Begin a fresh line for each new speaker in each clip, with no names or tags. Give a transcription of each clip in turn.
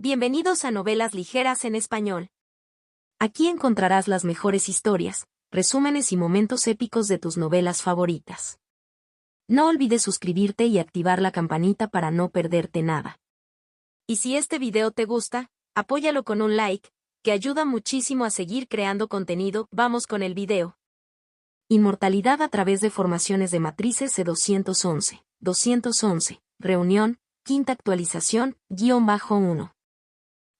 Bienvenidos a Novelas Ligeras en Español. Aquí encontrarás las mejores historias, resúmenes y momentos épicos de tus novelas favoritas. No olvides suscribirte y activar la campanita para no perderte nada. Y si este video te gusta, apóyalo con un like, que ayuda muchísimo a seguir creando contenido. Vamos con el video. Inmortalidad a través de formaciones de matrices C211. 211. Reunión, quinta actualización, _1.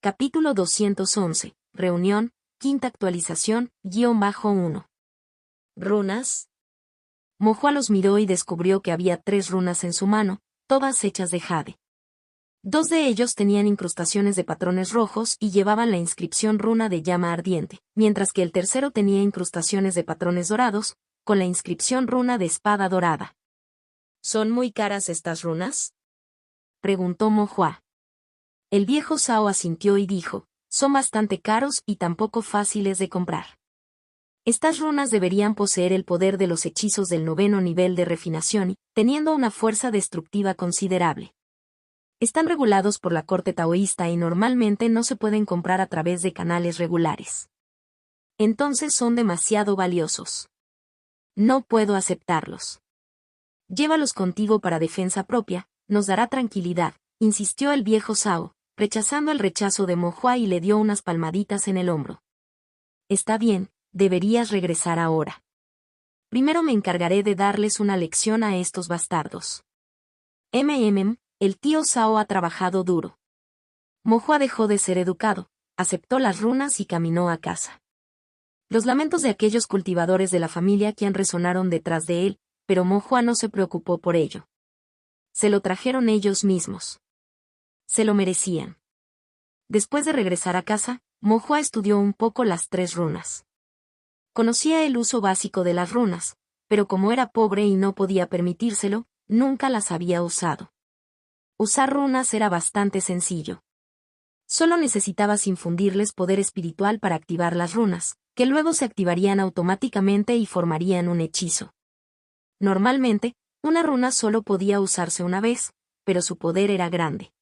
Capítulo 211. Reunión, quinta actualización, _1. ¿Runas? Mohua los miró y descubrió que había 3 runas en su mano, todas hechas de jade. 2 de ellos tenían incrustaciones de patrones rojos y llevaban la inscripción runa de llama ardiente, mientras que el tercero tenía incrustaciones de patrones dorados, con la inscripción runa de espada dorada. ¿Son muy caras estas runas?, preguntó Mohua. El viejo Sao asintió y dijo, son bastante caros y tampoco fáciles de comprar. Estas runas deberían poseer el poder de los hechizos del 9º nivel de refinación y, teniendo una fuerza destructiva considerable. Están regulados por la corte taoísta y normalmente no se pueden comprar a través de canales regulares. Entonces son demasiado valiosos. No puedo aceptarlos. Llévalos contigo para defensa propia, nos dará tranquilidad, insistió el viejo Sao, rechazando el rechazo de Mohua y le dio unas palmaditas en el hombro. Está bien, deberías regresar ahora. Primero me encargaré de darles una lección a estos bastardos. El tío Sao ha trabajado duro. Mohua dejó de ser educado, aceptó las runas y caminó a casa. Los lamentos de aquellos cultivadores de la familia Qian resonaron detrás de él, pero Mohua no se preocupó por ello. Se lo trajeron ellos mismos. Se lo merecían. Después de regresar a casa, Mohua estudió un poco las 3 runas. Conocía el uso básico de las runas, pero como era pobre y no podía permitírselo, nunca las había usado. Usar runas era bastante sencillo. Solo necesitabas infundirles poder espiritual para activar las runas, que luego se activarían automáticamente y formarían un hechizo. Normalmente, una runa solo podía usarse una vez, pero su poder era grande.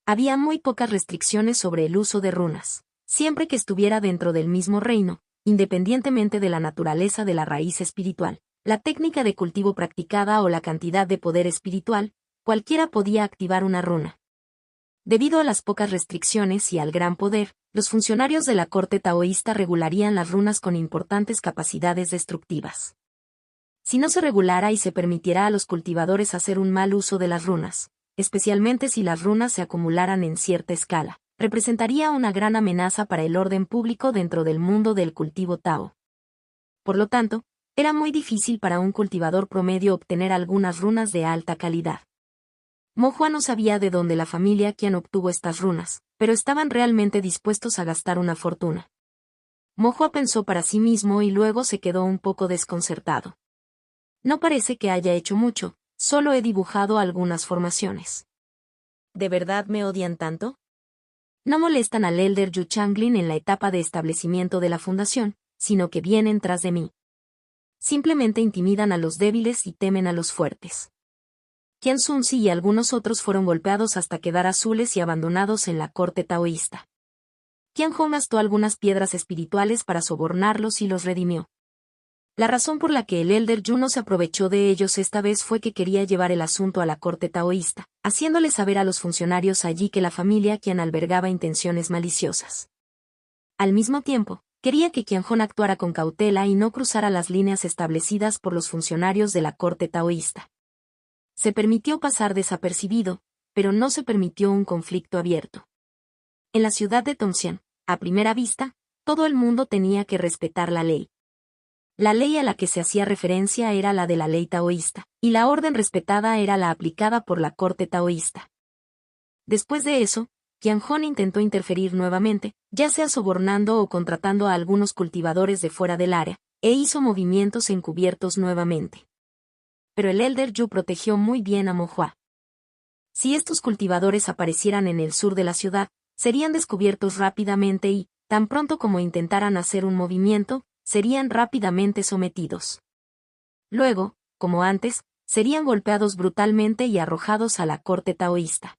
Había muy pocas restricciones sobre el uso de runas, siempre que estuviera dentro del mismo reino, independientemente de la naturaleza de la raíz espiritual, la técnica de cultivo practicada o la cantidad de poder espiritual, cualquiera podía activar una runa. Debido a las pocas restricciones y al gran poder, los funcionarios de la corte taoísta regularían las runas con importantes capacidades destructivas. Si no se regulara y se permitiera a los cultivadores hacer un mal uso de las runas, especialmente si las runas se acumularan en cierta escala, representaría una gran amenaza para el orden público dentro del mundo del cultivo Tao. Por lo tanto, era muy difícil para un cultivador promedio obtener algunas runas de alta calidad. Mohua no sabía de dónde la familia Qian obtuvo estas runas, pero estaban realmente dispuestos a gastar una fortuna. Mohua pensó para sí mismo y luego se quedó un poco desconcertado. No parece que haya hecho mucho, solo he dibujado algunas formaciones. ¿De verdad me odian tanto? No molestan al Elder Yu Changlin en la etapa de establecimiento de la fundación, sino que vienen tras de mí. Simplemente intimidan a los débiles y temen a los fuertes. Qian Sunzi y algunos otros fueron golpeados hasta quedar azules y abandonados en la corte taoísta. Qian Hong gastó algunas piedras espirituales para sobornarlos y los redimió. La razón por la que el Elder Yu no se aprovechó de ellos esta vez fue que quería llevar el asunto a la corte taoísta, haciéndole saber a los funcionarios allí que la familia Qian albergaba intenciones maliciosas. Al mismo tiempo, quería que Qian Hong actuara con cautela y no cruzara las líneas establecidas por los funcionarios de la corte taoísta. Se permitió pasar desapercibido, pero no se permitió un conflicto abierto. En la ciudad de Tongxian, a primera vista, todo el mundo tenía que respetar la ley. La ley a la que se hacía referencia era la de la ley taoísta, y la orden respetada era la aplicada por la corte taoísta. Después de eso, Qian Hong intentó interferir nuevamente, ya sea sobornando o contratando a algunos cultivadores de fuera del área, e hizo movimientos encubiertos nuevamente. Pero el Elder Yu protegió muy bien a Mohua. Si estos cultivadores aparecieran en el sur de la ciudad, serían descubiertos rápidamente y, tan pronto como intentaran hacer un movimiento, serían rápidamente sometidos. Luego, como antes, serían golpeados brutalmente y arrojados a la corte taoísta.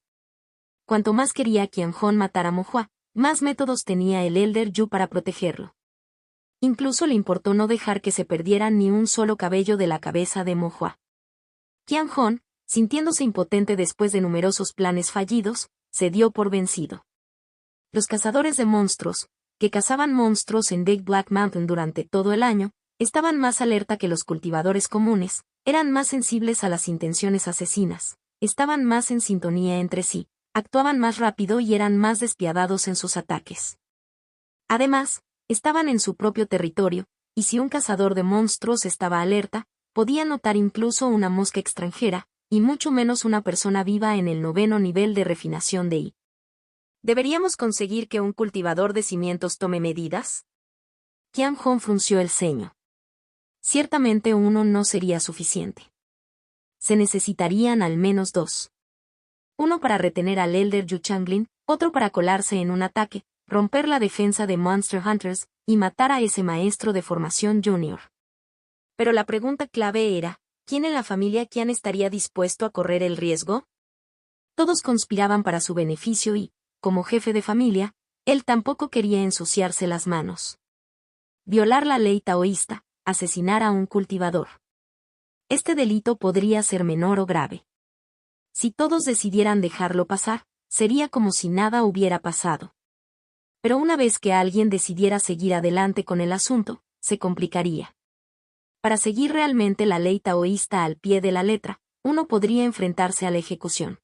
Cuanto más quería Qianhong matar a Mo Hua, más métodos tenía el Elder Yu para protegerlo. Incluso le importó no dejar que se perdiera ni un solo cabello de la cabeza de Mo Hua. Qianhong, sintiéndose impotente después de numerosos planes fallidos, se dio por vencido. Los cazadores de monstruos, que cazaban monstruos en Big Black Mountain durante todo el año, estaban más alerta que los cultivadores comunes, eran más sensibles a las intenciones asesinas, estaban más en sintonía entre sí, actuaban más rápido y eran más despiadados en sus ataques. Además, estaban en su propio territorio, y si un cazador de monstruos estaba alerta, podía notar incluso una mosca extranjera, y mucho menos una persona viva en el 9º nivel de refinación de I. ¿Deberíamos conseguir que un cultivador de cimientos tome medidas? Qianhong frunció el ceño. Ciertamente uno no sería suficiente. Se necesitarían al menos 2. Uno para retener al Elder Yu Changlin, otro para colarse en un ataque, romper la defensa de Monster Hunters, y matar a ese maestro de formación junior. Pero la pregunta clave era, ¿quién en la familia Qian estaría dispuesto a correr el riesgo? Todos conspiraban para su beneficio y, como jefe de familia, él tampoco quería ensuciarse las manos. Violar la ley taoísta, asesinar a un cultivador. Este delito podría ser menor o grave. Si todos decidieran dejarlo pasar, sería como si nada hubiera pasado. Pero una vez que alguien decidiera seguir adelante con el asunto, se complicaría. Para seguir realmente la ley taoísta al pie de la letra, uno podría enfrentarse a la ejecución.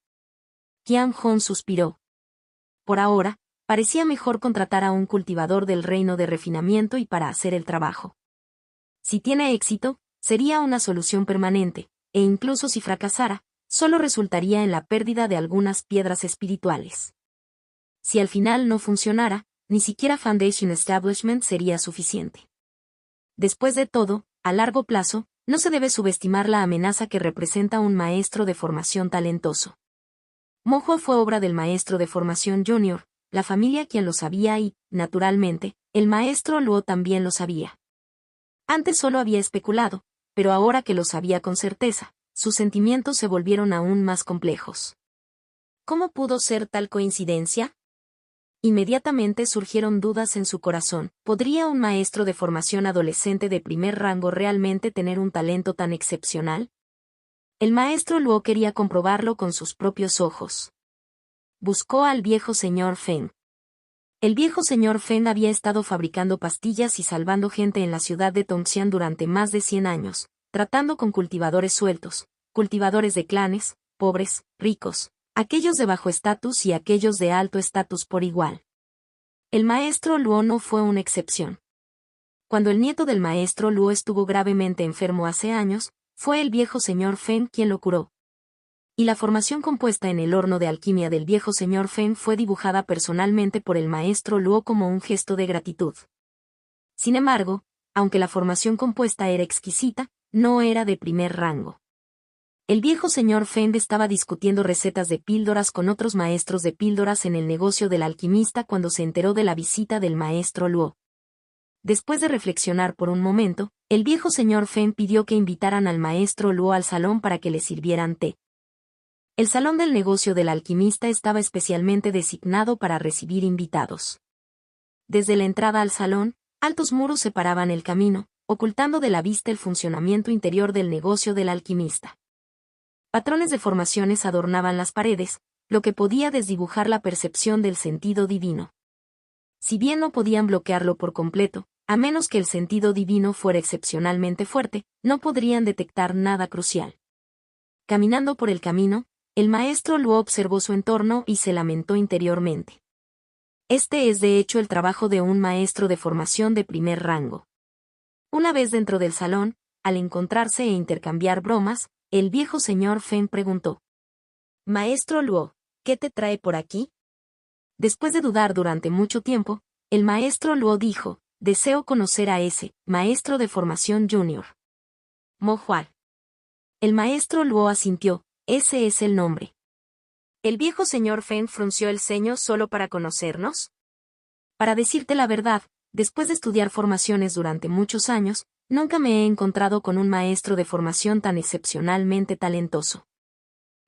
Qianhong suspiró. Por ahora, parecía mejor contratar a un cultivador del reino de refinamiento y para hacer el trabajo. Si tiene éxito, sería una solución permanente, e incluso si fracasara, solo resultaría en la pérdida de algunas piedras espirituales. Si al final no funcionara, ni siquiera Foundation Establishment sería suficiente. Después de todo, a largo plazo, no se debe subestimar la amenaza que representa un maestro de formación talentoso. Mo Hua fue obra del maestro de formación junior, la familia quien lo sabía y, naturalmente, el maestro Luo también lo sabía. Antes solo había especulado, pero ahora que lo sabía con certeza, sus sentimientos se volvieron aún más complejos. ¿Cómo pudo ser tal coincidencia? Inmediatamente surgieron dudas en su corazón. ¿Podría un maestro de formación adolescente de primer rango realmente tener un talento tan excepcional? El maestro Luo quería comprobarlo con sus propios ojos. Buscó al viejo señor Feng. El viejo señor Feng había estado fabricando pastillas y salvando gente en la ciudad de Tongxian durante más de 100 años, tratando con cultivadores sueltos, cultivadores de clanes, pobres, ricos, aquellos de bajo estatus y aquellos de alto estatus por igual. El maestro Luo no fue una excepción. Cuando el nieto del maestro Luo estuvo gravemente enfermo hace años, fue el viejo señor Feng quien lo curó. Y la formación compuesta en el horno de alquimia del viejo señor Feng fue dibujada personalmente por el maestro Luo como un gesto de gratitud. Sin embargo, aunque la formación compuesta era exquisita, no era de primer rango. El viejo señor Feng estaba discutiendo recetas de píldoras con otros maestros de píldoras en el negocio del alquimista cuando se enteró de la visita del maestro Luo. Después de reflexionar por un momento, el viejo señor Feng pidió que invitaran al maestro Luo al salón para que le sirvieran té. El salón del negocio del alquimista estaba especialmente designado para recibir invitados. Desde la entrada al salón, altos muros separaban el camino, ocultando de la vista el funcionamiento interior del negocio del alquimista. Patrones de formaciones adornaban las paredes, lo que podía desdibujar la percepción del sentido divino. Si bien no podían bloquearlo por completo, a menos que el sentido divino fuera excepcionalmente fuerte, no podrían detectar nada crucial. Caminando por el camino, el maestro Luo observó su entorno y se lamentó interiormente. Este es de hecho el trabajo de un maestro de formación de primer rango. Una vez dentro del salón, al encontrarse e intercambiar bromas, el viejo señor Feng preguntó: «Maestro Luo, ¿qué te trae por aquí?» Después de dudar durante mucho tiempo, el maestro Luo dijo: «Deseo conocer a ese maestro de formación junior». Mo Hua. El maestro Luo asintió: «Ese es el nombre». ¿El viejo señor Feng frunció el ceño solo para conocernos? Para decirte la verdad, después de estudiar formaciones durante muchos años, nunca me he encontrado con un maestro de formación tan excepcionalmente talentoso.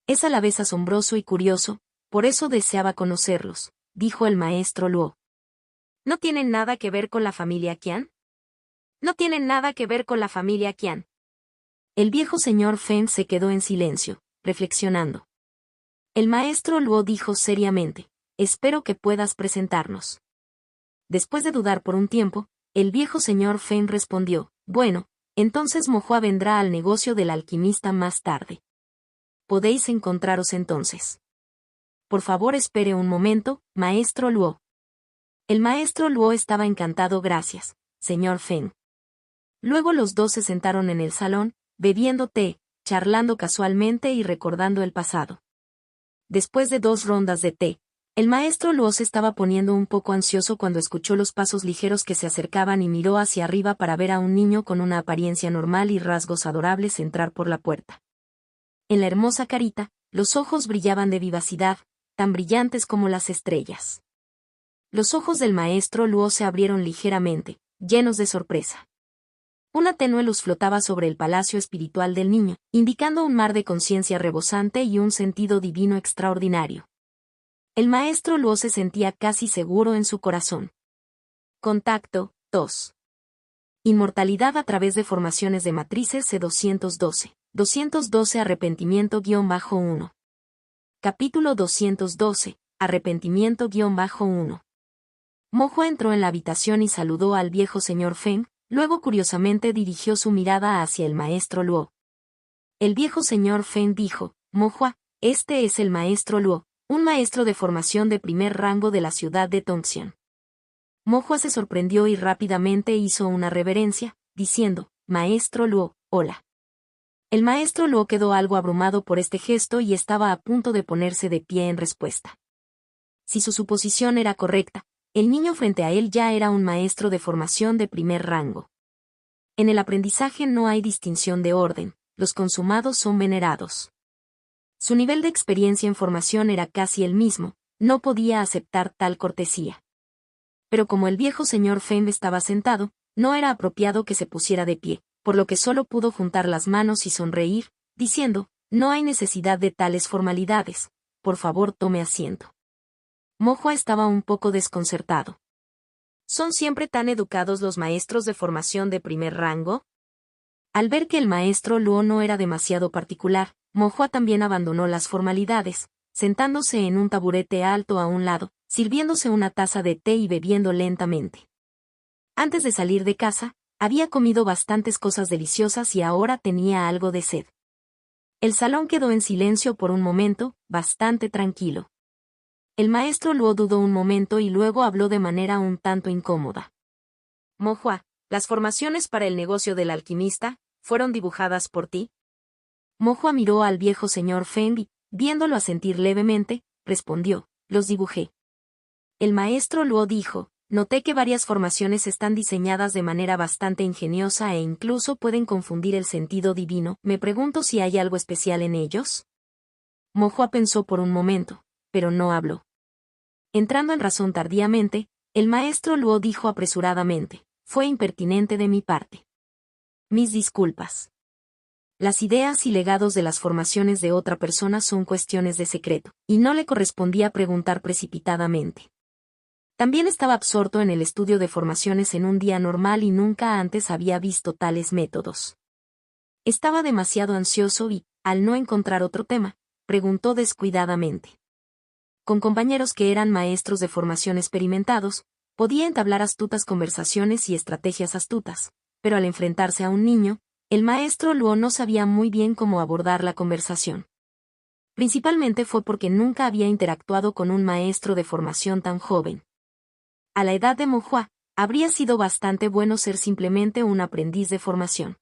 Es a la vez asombroso y curioso, por eso deseaba conocerlos, dijo el maestro Luo. ¿No tienen nada que ver con la familia Qian? No tienen nada que ver con la familia Qian. El viejo señor Feng se quedó en silencio, reflexionando. El maestro Luo dijo seriamente, espero que puedas presentarnos. Después de dudar por un tiempo, el viejo señor Feng respondió, bueno, entonces Mohua vendrá al negocio del alquimista más tarde. Podéis encontraros entonces. Por favor espere un momento, maestro Luo. El maestro Luo estaba encantado. Gracias, señor Feng. Luego los dos se sentaron en el salón, bebiendo té, charlando casualmente y recordando el pasado. Después de 2 rondas de té, el maestro Luo se estaba poniendo un poco ansioso cuando escuchó los pasos ligeros que se acercaban y miró hacia arriba para ver a un niño con una apariencia normal y rasgos adorables entrar por la puerta. En la hermosa carita, los ojos brillaban de vivacidad, tan brillantes como las estrellas. Los ojos del maestro Luo se abrieron ligeramente, llenos de sorpresa. Una tenue luz flotaba sobre el palacio espiritual del niño, indicando un mar de conciencia rebosante y un sentido divino extraordinario. El maestro Luo se sentía casi seguro en su corazón. Contacto 2. Inmortalidad a través de formaciones de matrices C212. 212 Arrepentimiento-1. Capítulo 212. Arrepentimiento-1. Mohua entró en la habitación y saludó al viejo señor Feng, luego curiosamente dirigió su mirada hacia el maestro Luo. El viejo señor Feng dijo, Mohua, este es el maestro Luo, un maestro de formación de primer rango de la ciudad de Tongxian. Mohua se sorprendió y rápidamente hizo una reverencia, diciendo, maestro Luo, hola. El maestro Luo quedó algo abrumado por este gesto y estaba a punto de ponerse de pie en respuesta. Si su suposición era correcta, el niño frente a él ya era un maestro de formación de primer rango. En el aprendizaje no hay distinción de orden, los consumados son venerados. Su nivel de experiencia en formación era casi el mismo, no podía aceptar tal cortesía. Pero como el viejo señor Feng estaba sentado, no era apropiado que se pusiera de pie, por lo que solo pudo juntar las manos y sonreír, diciendo, no hay necesidad de tales formalidades, por favor tome asiento. Mohua estaba un poco desconcertado. ¿Son siempre tan educados los maestros de formación de primer rango? Al ver que el maestro Luo no era demasiado particular, Mohua también abandonó las formalidades, sentándose en un taburete alto a un lado, sirviéndose una taza de té y bebiendo lentamente. Antes de salir de casa, había comido bastantes cosas deliciosas y ahora tenía algo de sed. El salón quedó en silencio por un momento, bastante tranquilo. El maestro Luo dudó un momento y luego habló de manera un tanto incómoda. Mohua, ¿las formaciones para el negocio del alquimista fueron dibujadas por ti? Mohua miró al viejo señor Feng y, viéndolo asentir levemente, respondió, los dibujé. El maestro Luo dijo, noté que varias formaciones están diseñadas de manera bastante ingeniosa e incluso pueden confundir el sentido divino, me pregunto si hay algo especial en ellos. Mohua pensó por un momento, pero no habló. Entrando en razón tardíamente, el maestro Luo dijo apresuradamente, fue impertinente de mi parte. Mis disculpas. Las ideas y legados de las formaciones de otra persona son cuestiones de secreto, y no le correspondía preguntar precipitadamente. También estaba absorto en el estudio de formaciones en un día normal y nunca antes había visto tales métodos. Estaba demasiado ansioso y, al no encontrar otro tema, preguntó descuidadamente. Con compañeros que eran maestros de formación experimentados, podía entablar astutas conversaciones y estrategias astutas, pero al enfrentarse a un niño, el maestro Luo no sabía muy bien cómo abordar la conversación. Principalmente fue porque nunca había interactuado con un maestro de formación tan joven. A la edad de Mohua, habría sido bastante bueno ser simplemente un aprendiz de formación.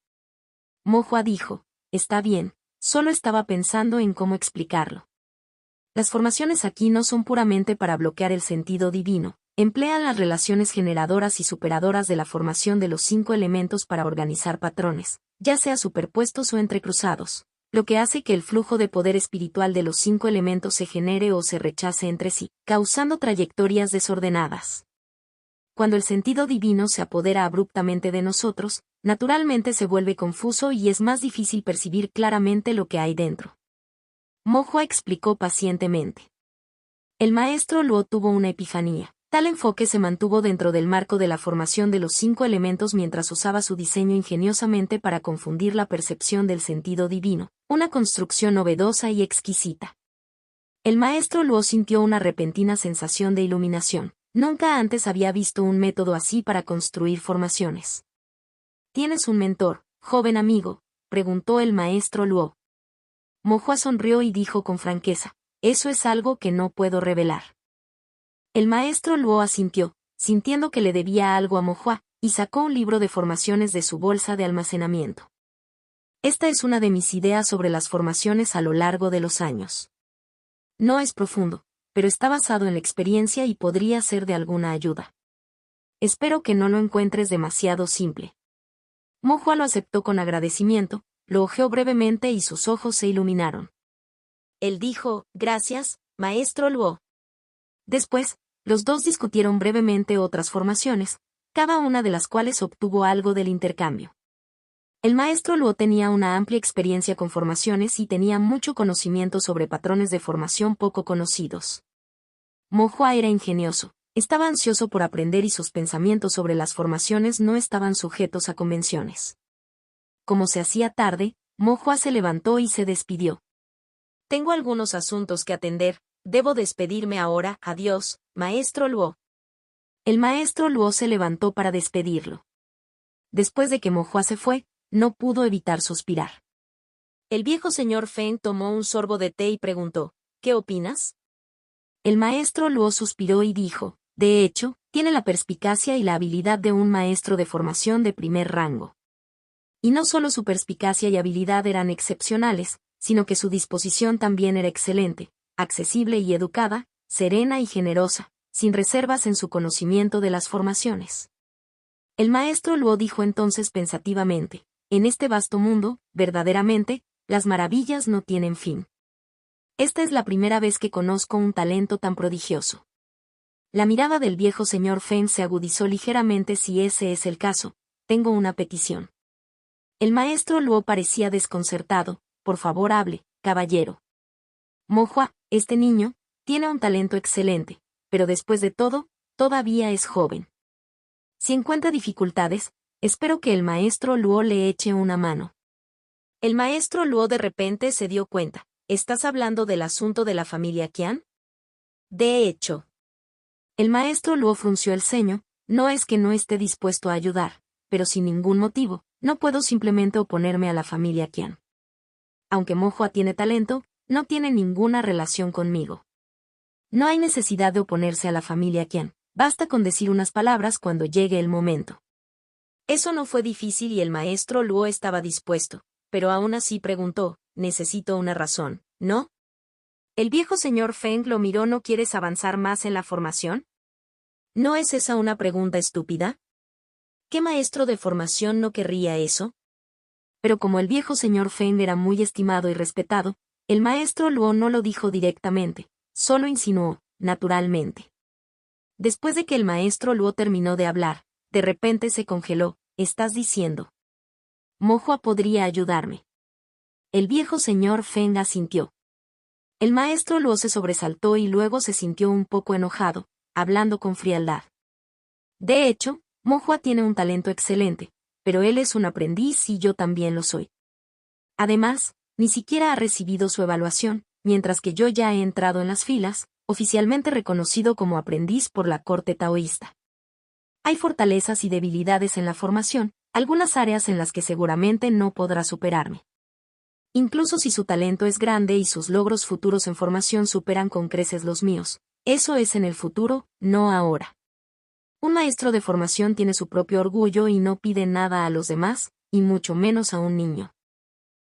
Mohua dijo, está bien, solo estaba pensando en cómo explicarlo. Las formaciones aquí no son puramente para bloquear el sentido divino, emplean las relaciones generadoras y superadoras de la formación de los 5 elementos para organizar patrones, ya sea superpuestos o entrecruzados, lo que hace que el flujo de poder espiritual de los 5 elementos se genere o se rechace entre sí, causando trayectorias desordenadas. Cuando el sentido divino se apodera abruptamente de nosotros, naturalmente se vuelve confuso y es más difícil percibir claramente lo que hay dentro. Mohua explicó pacientemente. El maestro Luo tuvo una epifanía. Tal enfoque se mantuvo dentro del marco de la formación de los 5 elementos mientras usaba su diseño ingeniosamente para confundir la percepción del sentido divino, una construcción novedosa y exquisita. El maestro Luo sintió una repentina sensación de iluminación. Nunca antes había visto un método así para construir formaciones. ¿Tienes un mentor, joven amigo?, preguntó el maestro Luo. Mo Hua sonrió y dijo con franqueza, eso es algo que no puedo revelar. El maestro Luo asintió, sintiendo que le debía algo a Mo Hua, y sacó un libro de formaciones de su bolsa de almacenamiento. Esta es una de mis ideas sobre las formaciones a lo largo de los años. No es profundo, pero está basado en la experiencia y podría ser de alguna ayuda. Espero que no lo encuentres demasiado simple. Mo Hua lo aceptó con agradecimiento, lo hojeó brevemente y sus ojos se iluminaron. Él dijo, gracias, maestro Luo. Después, los dos discutieron brevemente otras formaciones, cada una de las cuales obtuvo algo del intercambio. El maestro Luo tenía una amplia experiencia con formaciones y tenía mucho conocimiento sobre patrones de formación poco conocidos. Mo Hua era ingenioso, estaba ansioso por aprender y sus pensamientos sobre las formaciones no estaban sujetos a convenciones. Como se hacía tarde, Mo Hua se levantó y se despidió. Tengo algunos asuntos que atender, debo despedirme ahora, adiós, maestro Luo. El maestro Luo se levantó para despedirlo. Después de que Mo Hua se fue, no pudo evitar suspirar. El viejo señor Feng tomó un sorbo de té y preguntó, ¿qué opinas? El maestro Luo suspiró y dijo, de hecho, tiene la perspicacia y la habilidad de un maestro de formación de primer rango. Y no solo su perspicacia y habilidad eran excepcionales, sino que su disposición también era excelente, accesible y educada, serena y generosa, sin reservas en su conocimiento de las formaciones. El maestro Luo dijo entonces pensativamente, en este vasto mundo, verdaderamente, las maravillas no tienen fin. Esta es la primera vez que conozco un talento tan prodigioso. La mirada del viejo señor Feng se agudizó ligeramente. Si ese es el caso, tengo una petición. El maestro Luo parecía desconcertado. Por favor hable, caballero. Mo Hua, este niño, tiene un talento excelente, pero después de todo, todavía es joven. Si encuentra dificultades, espero que el maestro Luo le eche una mano. El maestro Luo de repente se dio cuenta. ¿Estás hablando del asunto de la familia Qian? De hecho. El maestro Luo frunció el ceño, no es que no esté dispuesto a ayudar, pero sin ningún motivo, no puedo simplemente oponerme a la familia Qian. Aunque Mo Hua tiene talento, no tiene ninguna relación conmigo. No hay necesidad de oponerse a la familia Qian, basta con decir unas palabras cuando llegue el momento. Eso no fue difícil y el maestro Luo estaba dispuesto, pero aún así preguntó, necesito una razón, ¿no? El viejo señor Feng lo miró. ¿No quieres avanzar más en la formación? ¿No es esa una pregunta estúpida? ¿Qué maestro de formación no querría eso? Pero como el viejo señor Feng era muy estimado y respetado, el maestro Luo no lo dijo directamente, solo insinuó, naturalmente. Después de que el maestro Luo terminó de hablar, de repente se congeló. ¿Estás diciendo? Mo Hua podría ayudarme. El viejo señor Feng asintió. El maestro Luo se sobresaltó y luego se sintió un poco enojado, hablando con frialdad. De hecho, Mo Hua tiene un talento excelente, pero él es un aprendiz y yo también lo soy. Además, ni siquiera ha recibido su evaluación, mientras que yo ya he entrado en las filas, oficialmente reconocido como aprendiz por la corte taoísta. Hay fortalezas y debilidades en la formación, algunas áreas en las que seguramente no podrá superarme. Incluso si su talento es grande y sus logros futuros en formación superan con creces los míos, eso es en el futuro, no ahora. Un maestro de formación tiene su propio orgullo y no pide nada a los demás, y mucho menos a un niño.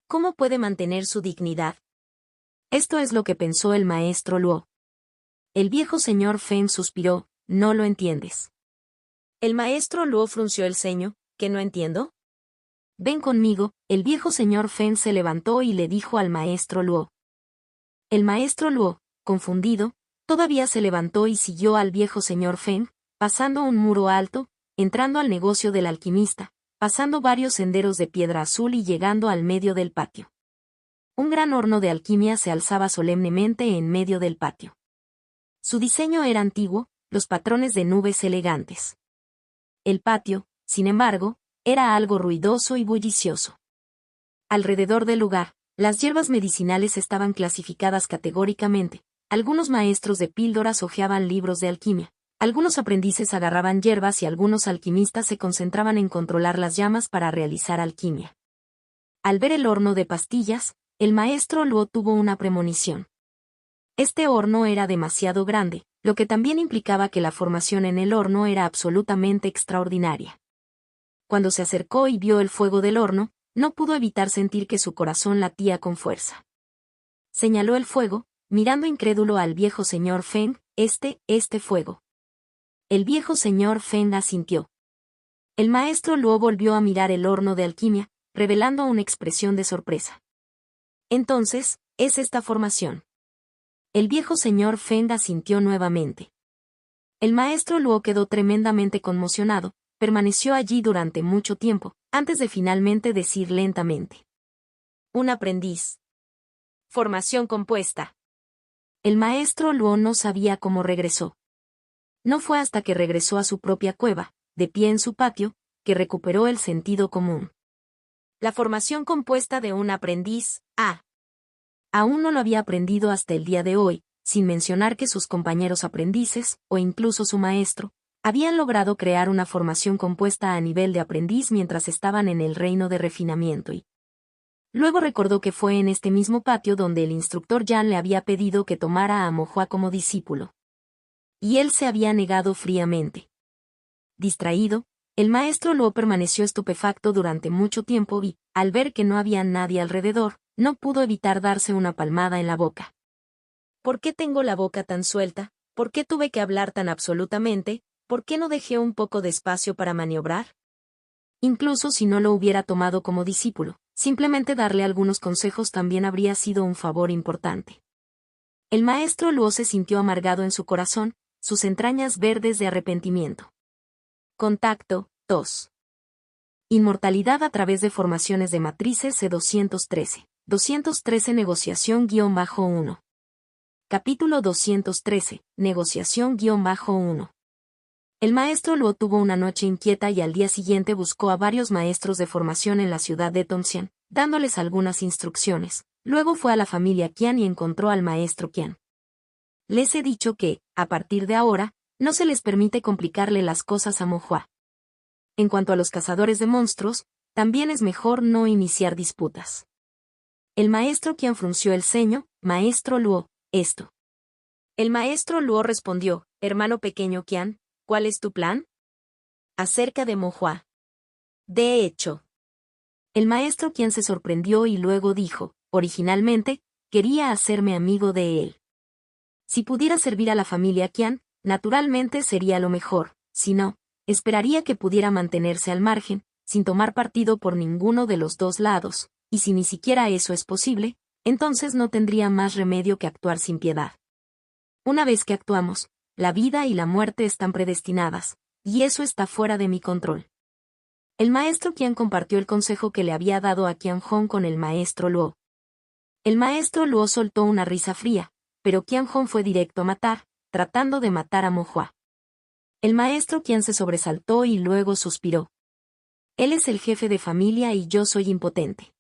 ¿Cómo puede mantener su dignidad? Esto es lo que pensó el maestro Luo. El viejo señor Feng suspiró, no lo entiendes. El maestro Luo frunció el ceño, ¿qué no entiendo? Ven conmigo. El viejo señor Feng se levantó y le dijo al maestro Luo. El maestro Luo, confundido, todavía se levantó y siguió al viejo señor Feng, pasando un muro alto, entrando al negocio del alquimista, pasando varios senderos de piedra azul y llegando al medio del patio. Un gran horno de alquimia se alzaba solemnemente en medio del patio. Su diseño era antiguo, los patrones de nubes elegantes. El patio, sin embargo, era algo ruidoso y bullicioso. Alrededor del lugar, las hierbas medicinales estaban clasificadas categóricamente. Algunos maestros de píldoras hojeaban libros de alquimia. Algunos aprendices agarraban hierbas y algunos alquimistas se concentraban en controlar las llamas para realizar alquimia. Al ver el horno de pastillas, el maestro Luo tuvo una premonición. Este horno era demasiado grande, lo que también implicaba que la formación en el horno era absolutamente extraordinaria. Cuando se acercó y vio el fuego del horno, no pudo evitar sentir que su corazón latía con fuerza. Señaló el fuego, mirando incrédulo al viejo señor Feng, este fuego. El viejo señor Feng asintió. El maestro Luo volvió a mirar el horno de alquimia, revelando una expresión de sorpresa. Entonces, es esta formación. El viejo señor Feng asintió nuevamente. El maestro Luo quedó tremendamente conmocionado, permaneció allí durante mucho tiempo, antes de finalmente decir lentamente. Un aprendiz. Formación compuesta. El maestro Luo no sabía cómo regresó. No fue hasta que regresó a su propia cueva, de pie en su patio, que recuperó el sentido común. La formación compuesta de un aprendiz, aún no lo había aprendido hasta el día de hoy, sin mencionar que sus compañeros aprendices, o incluso su maestro, habían logrado crear una formación compuesta a nivel de aprendiz mientras estaban en el reino de refinamiento y... Luego recordó que fue en este mismo patio donde el instructor Yan le había pedido que tomara a Mo Hua como discípulo. Y él se había negado fríamente. Distraído, el maestro Luo permaneció estupefacto durante mucho tiempo y, al ver que no había nadie alrededor, no pudo evitar darse una palmada en la boca. ¿Por qué tengo la boca tan suelta? ¿Por qué tuve que hablar tan absolutamente? ¿Por qué no dejé un poco de espacio para maniobrar? Incluso si no lo hubiera tomado como discípulo, simplemente darle algunos consejos también habría sido un favor importante. El maestro Luo se sintió amargado en su corazón, sus entrañas verdes de arrepentimiento. Contacto, 2. Inmortalidad a través de formaciones de matrices C213. 213 Negociación-1. Capítulo 213. Negociación-1. El maestro Luo tuvo una noche inquieta y al día siguiente buscó a varios maestros de formación en la ciudad de Tongxian, dándoles algunas instrucciones. Luego fue a la familia Qian y encontró al maestro Qian. Les he dicho que, a partir de ahora, no se les permite complicarle las cosas a Mo Hua. En cuanto a los cazadores de monstruos, también es mejor no iniciar disputas. El maestro Qian frunció el ceño. Maestro Luo, esto. El maestro Luo respondió, hermano pequeño Qian, ¿cuál es tu plan? Acerca de Mo Hua. De hecho. El maestro Qian se sorprendió y luego dijo, originalmente, quería hacerme amigo de él. Si pudiera servir a la familia Qian, naturalmente sería lo mejor, si no, esperaría que pudiera mantenerse al margen, sin tomar partido por ninguno de los dos lados, y si ni siquiera eso es posible, entonces no tendría más remedio que actuar sin piedad. Una vez que actuamos, la vida y la muerte están predestinadas, y eso está fuera de mi control. El maestro Qian compartió el consejo que le había dado a Qian Hong con el maestro Luo. El maestro Luo soltó una risa fría, pero Qian Hong fue directo a matar, tratando de matar a Mo Hua. El maestro Qian se sobresaltó y luego suspiró. Él es el jefe de familia y yo soy impotente.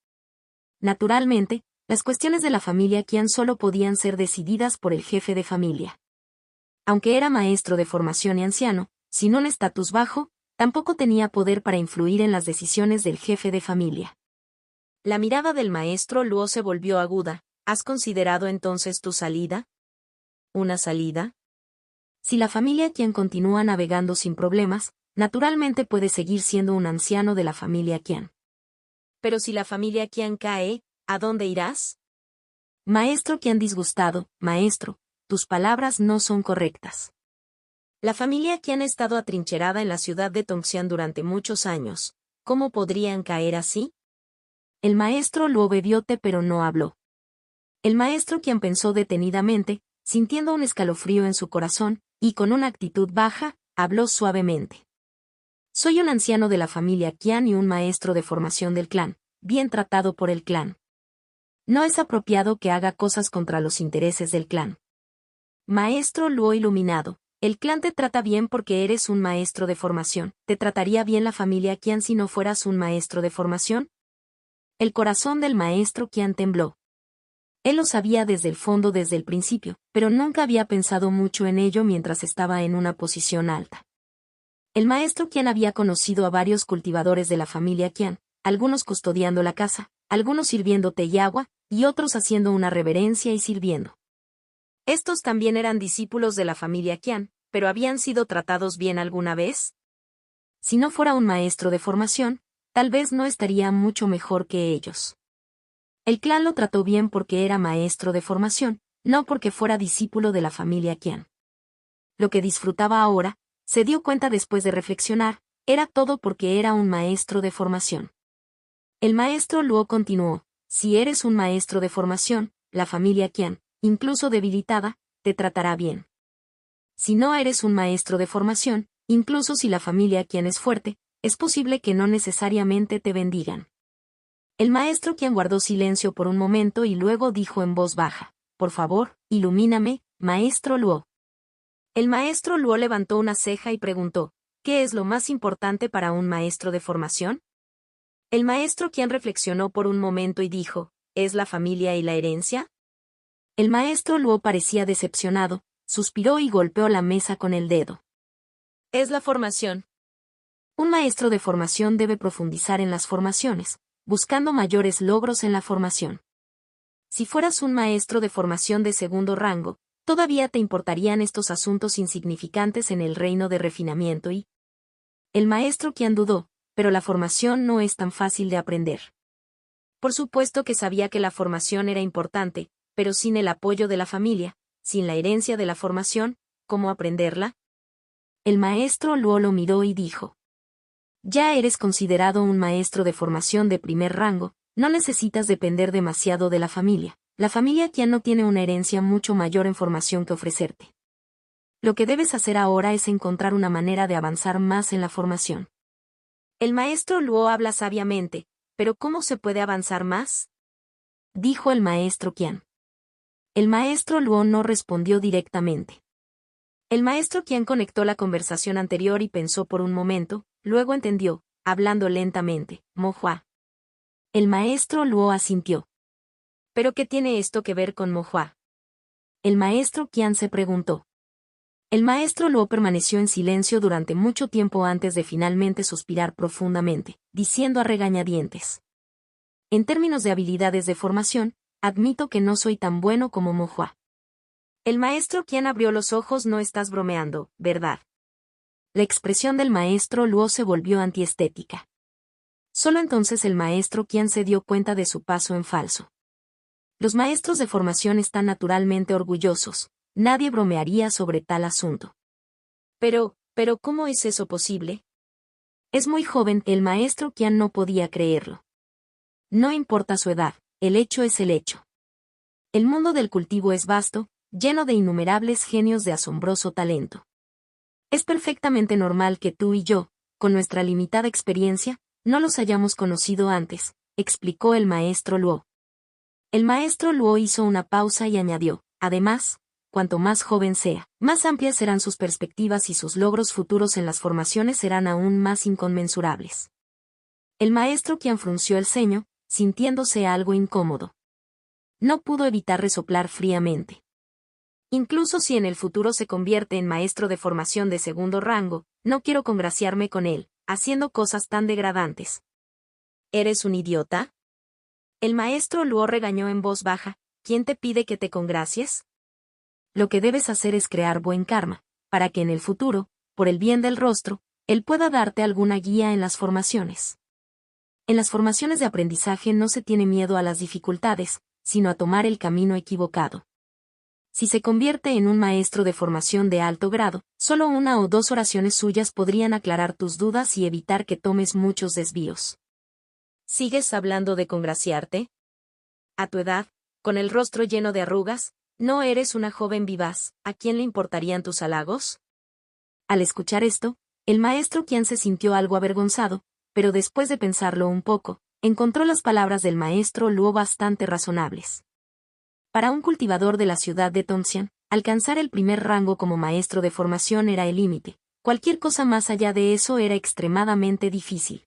Naturalmente, las cuestiones de la familia Qian solo podían ser decididas por el jefe de familia. Aunque era maestro de formación y anciano, sin un estatus bajo, tampoco tenía poder para influir en las decisiones del jefe de familia. La mirada del maestro Luo se volvió aguda. ¿Has considerado entonces tu salida? ¿Una salida? Si la familia Qian continúa navegando sin problemas, naturalmente puede seguir siendo un anciano de la familia Qian. Pero si la familia Qian cae, ¿a dónde irás? Maestro Qian disgustado, maestro, tus palabras no son correctas. La familia Qian ha estado atrincherada en la ciudad de Tongxian durante muchos años. ¿Cómo podrían caer así? El maestro Luo bebió té pero no habló. El maestro Qian pensó detenidamente, sintiendo un escalofrío en su corazón, y con una actitud baja, habló suavemente. Soy un anciano de la familia Qian y un maestro de formación del clan, bien tratado por el clan. No es apropiado que haga cosas contra los intereses del clan. Maestro Luo iluminado. El clan te trata bien porque eres un maestro de formación. ¿Te trataría bien la familia Qian si no fueras un maestro de formación? El corazón del maestro Qian tembló. Él lo sabía desde el fondo desde el principio, pero nunca había pensado mucho en ello mientras estaba en una posición alta. El maestro Qian había conocido a varios cultivadores de la familia Qian, algunos custodiando la casa, algunos sirviendo té y agua, y otros haciendo una reverencia y sirviendo. Estos también eran discípulos de la familia Qian, pero ¿habían sido tratados bien alguna vez? Si no fuera un maestro de formación, tal vez no estaría mucho mejor que ellos. El clan lo trató bien porque era maestro de formación, no porque fuera discípulo de la familia Qian. Lo que disfrutaba ahora, se dio cuenta después de reflexionar, era todo porque era un maestro de formación. El maestro Luo continuó, si eres un maestro de formación, la familia Qian, incluso debilitada, te tratará bien. Si no eres un maestro de formación, incluso si la familia Qian es fuerte, es posible que no necesariamente te bendigan. El maestro Qian guardó silencio por un momento y luego dijo en voz baja, por favor, ilumíname, maestro Luo. El maestro Luo levantó una ceja y preguntó, ¿qué es lo más importante para un maestro de formación? El maestro Qian reflexionó por un momento y dijo, ¿es la familia y la herencia? El maestro Luo parecía decepcionado, suspiró y golpeó la mesa con el dedo. Es la formación. Un maestro de formación debe profundizar en las formaciones, buscando mayores logros en la formación. Si fueras un maestro de formación de segundo rango, todavía te importarían estos asuntos insignificantes en el reino de refinamiento y... El maestro Qian dudó, pero la formación no es tan fácil de aprender. Por supuesto que sabía que la formación era importante, pero sin el apoyo de la familia, sin la herencia de la formación, ¿cómo aprenderla? El maestro Luo lo miró y dijo. Ya eres considerado un maestro de formación de primer rango, no necesitas depender demasiado de la familia. La familia Qian no tiene una herencia mucho mayor en formación que ofrecerte. Lo que debes hacer ahora es encontrar una manera de avanzar más en la formación. El maestro Luo habla sabiamente, pero ¿cómo se puede avanzar más? Dijo el maestro Qian. El maestro Luo no respondió directamente. El maestro Qian conectó la conversación anterior y pensó por un momento, luego entendió, hablando lentamente, Mohua. El maestro Luo asintió. ¿Pero qué tiene esto que ver con Mohua? El maestro Qian se preguntó. El maestro Luo permaneció en silencio durante mucho tiempo antes de finalmente suspirar profundamente, diciendo a regañadientes. En términos de habilidades de formación, admito que no soy tan bueno como Mohua. El maestro Qian abrió los ojos. No estás bromeando, ¿verdad? La expresión del maestro Luo se volvió antiestética. Solo entonces el maestro Qian se dio cuenta de su paso en falso. Los maestros de formación están naturalmente orgullosos, nadie bromearía sobre tal asunto. Pero, ¿cómo es eso posible? Es muy joven, el maestro Qian no podía creerlo. No importa su edad, el hecho es el hecho. El mundo del cultivo es vasto, lleno de innumerables genios de asombroso talento. Es perfectamente normal que tú y yo, con nuestra limitada experiencia, no los hayamos conocido antes, explicó el maestro Luo. El maestro Luo hizo una pausa y añadió, además, cuanto más joven sea, más amplias serán sus perspectivas y sus logros futuros en las formaciones serán aún más inconmensurables. El maestro Qian frunció el ceño, sintiéndose algo incómodo. No pudo evitar resoplar fríamente. Incluso si en el futuro se convierte en maestro de formación de segundo rango, no quiero congraciarme con él, haciendo cosas tan degradantes. ¿Eres un idiota? El maestro Luo regañó en voz baja, ¿quién te pide que te congracies? Lo que debes hacer es crear buen karma, para que en el futuro, por el bien del rostro, él pueda darte alguna guía en las formaciones. En las formaciones de aprendizaje no se tiene miedo a las dificultades, sino a tomar el camino equivocado. Si se convierte en un maestro de formación de alto grado, solo una o dos oraciones suyas podrían aclarar tus dudas y evitar que tomes muchos desvíos. ¿Sigues hablando de congraciarte? A tu edad, con el rostro lleno de arrugas, ¿no eres una joven vivaz? ¿A quién le importarían tus halagos? Al escuchar esto, el maestro Qian se sintió algo avergonzado, pero después de pensarlo un poco, encontró las palabras del maestro Luo bastante razonables. Para un cultivador de la ciudad de Tongxian, Alcanzar el primer rango como maestro de formación era el límite. Cualquier cosa más allá de eso era extremadamente difícil.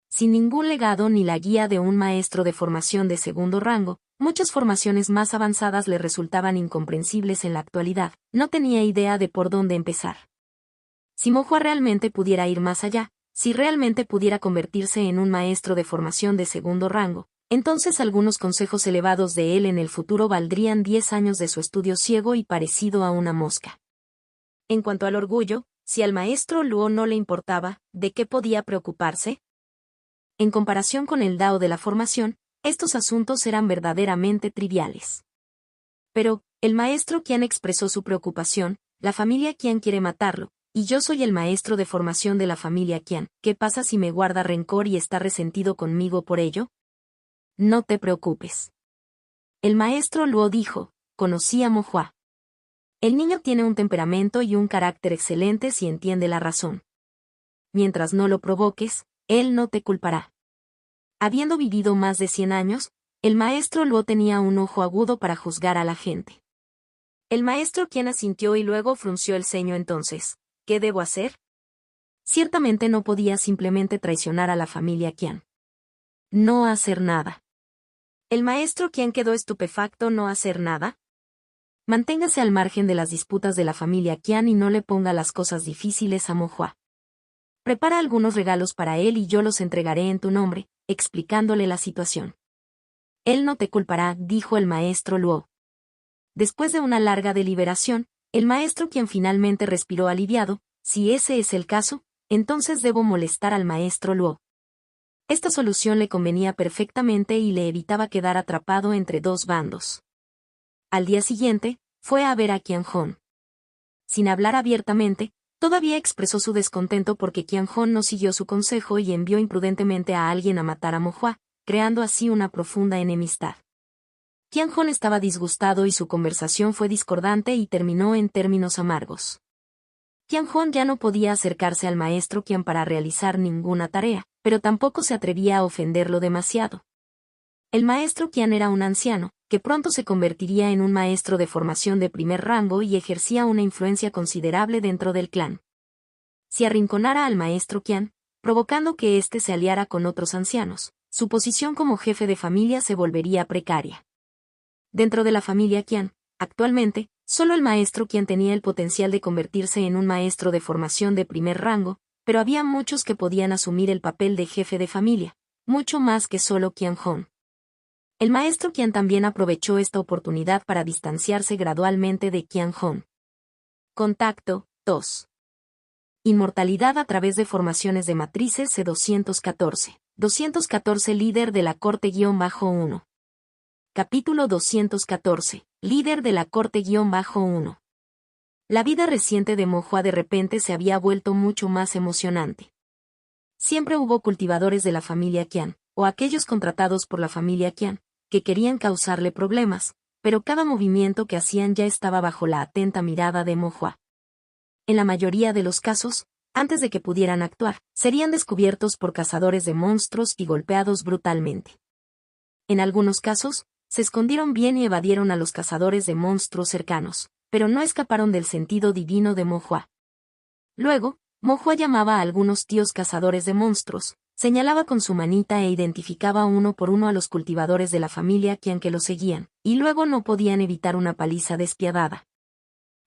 Sin ningún legado ni la guía de un maestro de formación de segundo rango, muchas formaciones más avanzadas le resultaban incomprensibles en la actualidad. No tenía idea de por dónde empezar. Si Mo Hua realmente pudiera ir más allá, si realmente pudiera convertirse en un maestro de formación de segundo rango, entonces algunos consejos elevados de él en el futuro valdrían 10 años de su estudio ciego y parecido a una mosca. En cuanto al orgullo, si al maestro Luo no le importaba, ¿de qué podía preocuparse? En comparación con el Dao de la formación, estos asuntos eran verdaderamente triviales. Pero, el maestro Qian expresó su preocupación, la familia Qian quiere matarlo, y yo soy el maestro de formación de la familia Qian. ¿Qué pasa si me guarda rencor y está resentido conmigo por ello? No te preocupes. El maestro Luo dijo, conocí a Mo Hua. El niño tiene un temperamento y un carácter excelente si entiende la razón. Mientras no lo provoques, él no te culpará. Habiendo vivido más de 100 años, el maestro Luo tenía un ojo agudo para juzgar a la gente. El maestro Qian asintió y luego frunció el ceño. Entonces, ¿qué debo hacer? Ciertamente no podía simplemente traicionar a la familia Qian. No hacer nada. El maestro Qian quedó estupefacto. ¿No hacer nada? Manténgase al margen de las disputas de la familia Qian y no le ponga las cosas difíciles a Mo Hua. Prepara algunos regalos para él y yo los entregaré en tu nombre, explicándole la situación. Él no te culpará, dijo el maestro Luo. Después de una larga deliberación, el maestro Qian finalmente respiró aliviado. Si ese es el caso, entonces debo molestar al maestro Luo. Esta solución le convenía perfectamente y le evitaba quedar atrapado entre dos bandos. Al día siguiente, fue a ver a Qian Hong. Sin hablar abiertamente, todavía expresó su descontento porque Qian Hong no siguió su consejo y envió imprudentemente a alguien a matar a Mo Hua, creando así una profunda enemistad. Qian Hong estaba disgustado y su conversación fue discordante y terminó en términos amargos. Qian Hong ya no podía acercarse al maestro Qian para realizar ninguna tarea, pero tampoco se atrevía a ofenderlo demasiado. El maestro Qian era un anciano, que pronto se convertiría en un maestro de formación de primer rango y ejercía una influencia considerable dentro del clan. Si arrinconara al maestro Qian, provocando que éste se aliara con otros ancianos, su posición como jefe de familia se volvería precaria. Dentro de la familia Qian, actualmente, solo el maestro Qian tenía el potencial de convertirse en un maestro de formación de primer rango, pero había muchos que podían asumir el papel de jefe de familia, mucho más que solo Qian Hong. El maestro Qian también aprovechó esta oportunidad para distanciarse gradualmente de Qian Hong. Contacto 2. Inmortalidad a través de formaciones de matrices C214. 214 Líder de la Corte-1. Capítulo 214. Líder de la Corte-1. La vida reciente de Mo Hua de repente se había vuelto mucho más emocionante. Siempre hubo cultivadores de la familia Qian, o aquellos contratados por la familia Qian, que querían causarle problemas, pero cada movimiento que hacían ya estaba bajo la atenta mirada de Mo Hua. En la mayoría de los casos, antes de que pudieran actuar, serían descubiertos por cazadores de monstruos y golpeados brutalmente. En algunos casos, se escondieron bien y evadieron a los cazadores de monstruos cercanos, pero no escaparon del sentido divino de Mo Hua. Luego, Mo Hua llamaba a algunos tíos cazadores de monstruos, señalaba con su manita e identificaba uno por uno a los cultivadores de la familia Qian que lo seguían, y luego no podían evitar una paliza despiadada.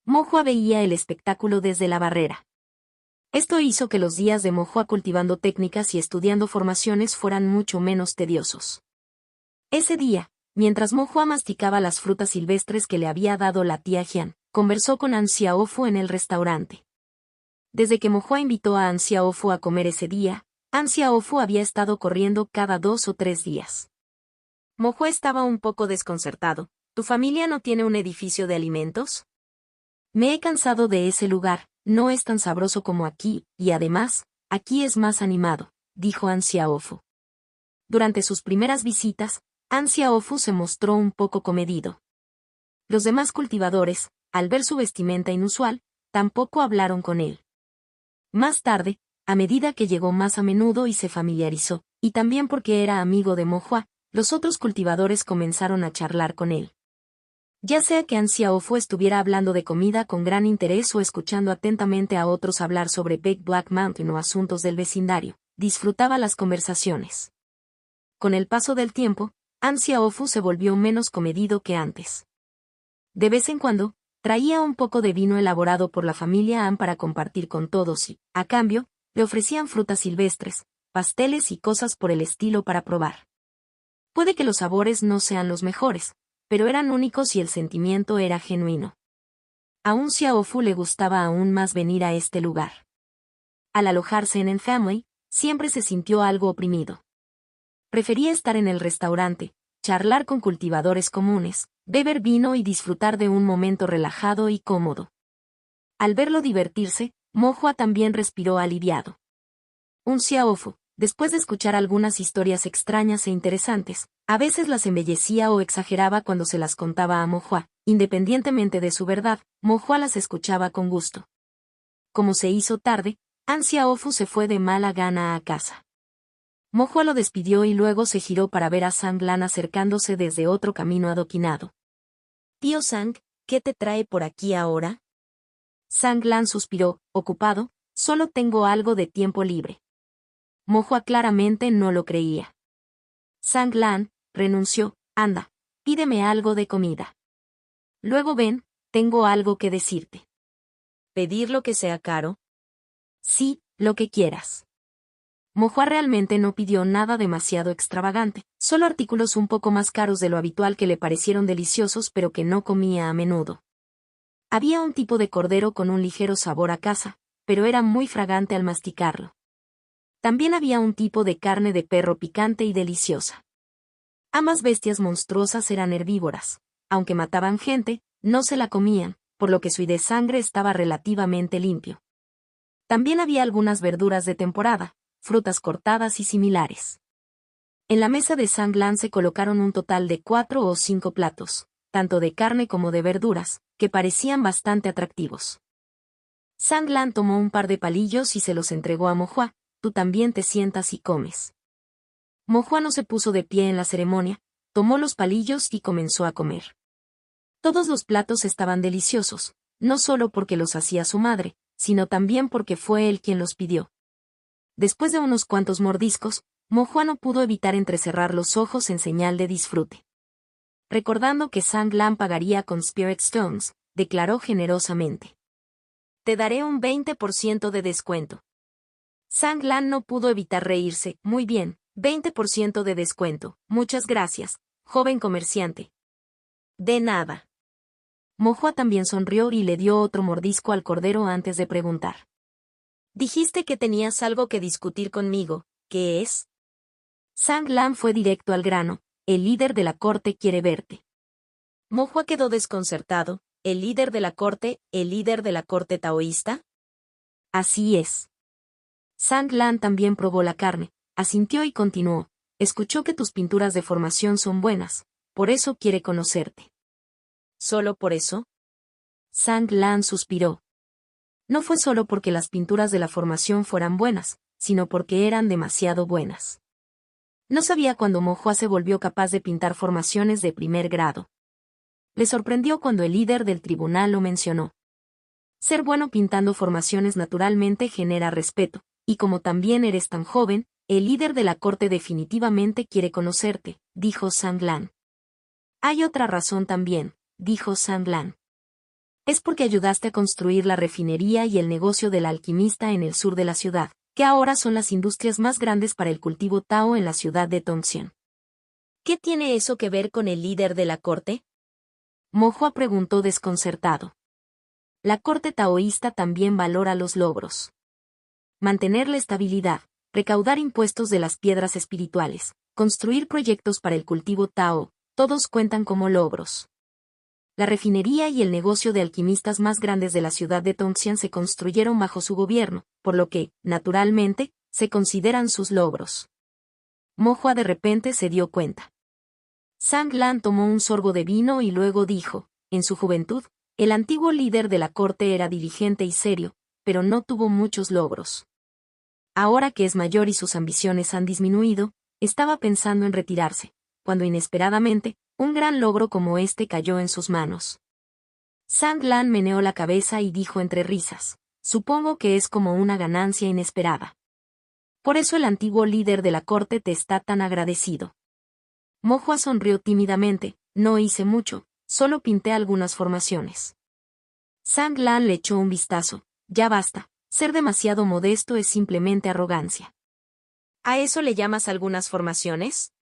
Mo Hua veía el espectáculo desde la barrera. Esto hizo que los días de Mo Hua cultivando técnicas y estudiando formaciones fueran mucho menos tediosos. Ese día, mientras Mo Hua masticaba las frutas silvestres que le había dado la tía Jian, conversó con An Xiaofu en el restaurante. Desde que Mo Hua invitó a An Xiaofu a comer ese día, An Xiaofu había estado corriendo cada 2 o 3 días. Mo Hua estaba un poco desconcertado. ¿Tu familia no tiene un edificio de alimentos? Me he cansado de ese lugar, no es tan sabroso como aquí, y además, aquí es más animado, dijo An Xiaofu. Durante sus primeras visitas, An Xiaofu se mostró un poco comedido. Los demás cultivadores, al ver su vestimenta inusual, tampoco hablaron con él. Más tarde, a medida que llegó más a menudo y se familiarizó, y también porque era amigo de Mo Hua, los otros cultivadores comenzaron a charlar con él. Ya sea que An Xiaofu estuviera hablando de comida con gran interés o escuchando atentamente a otros hablar sobre Big Black Mountain o asuntos del vecindario, disfrutaba las conversaciones. Con el paso del tiempo, An Xiaofu se volvió menos comedido que antes. De vez en cuando, traía un poco de vino elaborado por la familia An para compartir con todos y, a cambio, le ofrecían frutas silvestres, pasteles y cosas por el estilo para probar. Puede que los sabores no sean los mejores, pero eran únicos y el sentimiento era genuino. A un Xiaofu le gustaba aún más venir a este lugar. Al alojarse en el Family, siempre se sintió algo oprimido. Prefería estar en el restaurante, charlar con cultivadores comunes, beber vino y disfrutar de un momento relajado y cómodo. Al verlo divertirse, Mo Hua también respiró aliviado. Un Xiaofu, después de escuchar algunas historias extrañas e interesantes, a veces las embellecía o exageraba cuando se las contaba a Mo Hua. Independientemente de su verdad, Mo Hua las escuchaba con gusto. Como se hizo tarde, An Xiaofu se fue de mala gana a casa. Mo Hua lo despidió y luego se giró para ver a Sang Lan acercándose desde otro camino adoquinado. «Tío Sang, ¿qué te trae por aquí ahora?» Sang Lan suspiró, ocupado, «Solo tengo algo de tiempo libre». Mo Hua claramente no lo creía. Sang Lan renunció, «Anda, pídeme algo de comida. Luego ven, tengo algo que decirte». «¿Pedir lo que sea caro?» «Sí, lo que quieras». Mo Hua realmente no pidió nada demasiado extravagante, solo artículos un poco más caros de lo habitual que le parecieron deliciosos pero que no comía a menudo. Había un tipo de cordero con un ligero sabor a caza, pero era muy fragante al masticarlo. También había un tipo de carne de perro picante y deliciosa. Ambas bestias monstruosas eran herbívoras. Aunque mataban gente, no se la comían, por lo que su de sangre estaba relativamente limpio. También había algunas verduras de temporada, frutas cortadas y similares. En la mesa de Sang Lan se colocaron un total de 4 o 5 platos, tanto de carne como de verduras, que parecían bastante atractivos. Sang Lan tomó un par de palillos y se los entregó a Mo Hua. «Tú también te sientas y comes». Mo Hua no se puso de pie en la ceremonia, tomó los palillos y comenzó a comer. Todos los platos estaban deliciosos, no solo porque los hacía su madre, sino también porque fue él quien los pidió. Después de unos cuantos mordiscos, Mo Hua no pudo evitar entrecerrar los ojos en señal de disfrute. Recordando que Sang Lan pagaría con Spirit Stones, declaró generosamente: «Te daré un 20% de descuento». Sang Lan no pudo evitar reírse. «Muy bien, 20% de descuento, muchas gracias, joven comerciante». «De nada». Mo Hua también sonrió y le dio otro mordisco al cordero antes de preguntar: «Dijiste que tenías algo que discutir conmigo, ¿qué es?» Sang Lan fue directo al grano: «El líder de la corte quiere verte». Mo Hua quedó desconcertado. «¿El líder de la corte, el líder de la corte taoísta?» «Así es». Sang Lan también probó la carne, asintió y continuó: «Escuchó que tus pinturas de formación son buenas, por eso quiere conocerte». «¿Solo por eso?» Sang Lan suspiró. No fue solo porque las pinturas de la formación fueran buenas, sino porque eran demasiado buenas. No sabía cuándo Mo Hua se volvió capaz de pintar formaciones de primer grado. Le sorprendió cuando el líder del tribunal lo mencionó. Ser bueno pintando formaciones naturalmente genera respeto, y como también eres tan joven, el líder de la corte definitivamente quiere conocerte, dijo Sang Lan. Hay otra razón también, dijo Sang Lan. Es porque ayudaste a construir la refinería y el negocio del alquimista en el sur de la ciudad, que ahora son las industrias más grandes para el cultivo Tao en la ciudad de Tongxian. ¿Qué tiene eso que ver con el líder de la corte?, Mo Hua preguntó desconcertado. La corte taoísta también valora los logros. Mantener la estabilidad, recaudar impuestos de las piedras espirituales, construir proyectos para el cultivo Tao, todos cuentan como logros. La refinería y el negocio de alquimistas más grandes de la ciudad de Tongxian se construyeron bajo su gobierno, por lo que, naturalmente, se consideran sus logros. Mo Hua de repente se dio cuenta. Sang Lan tomó un sorbo de vino y luego dijo: en su juventud, el antiguo líder de la corte era diligente y serio, pero no tuvo muchos logros. Ahora que es mayor y sus ambiciones han disminuido, estaba pensando en retirarse, cuando inesperadamente, Un gran logro como este cayó en sus manos. Sang Lan meneó la cabeza y dijo entre risas, supongo que es como una ganancia inesperada. Por eso el antiguo líder de la corte te está tan agradecido. Mo Hua sonrió tímidamente, no hice mucho, solo pinté algunas formaciones. Sang Lan le echó un vistazo, ya basta, ser demasiado modesto es simplemente arrogancia. ¿A eso le llamas algunas formaciones?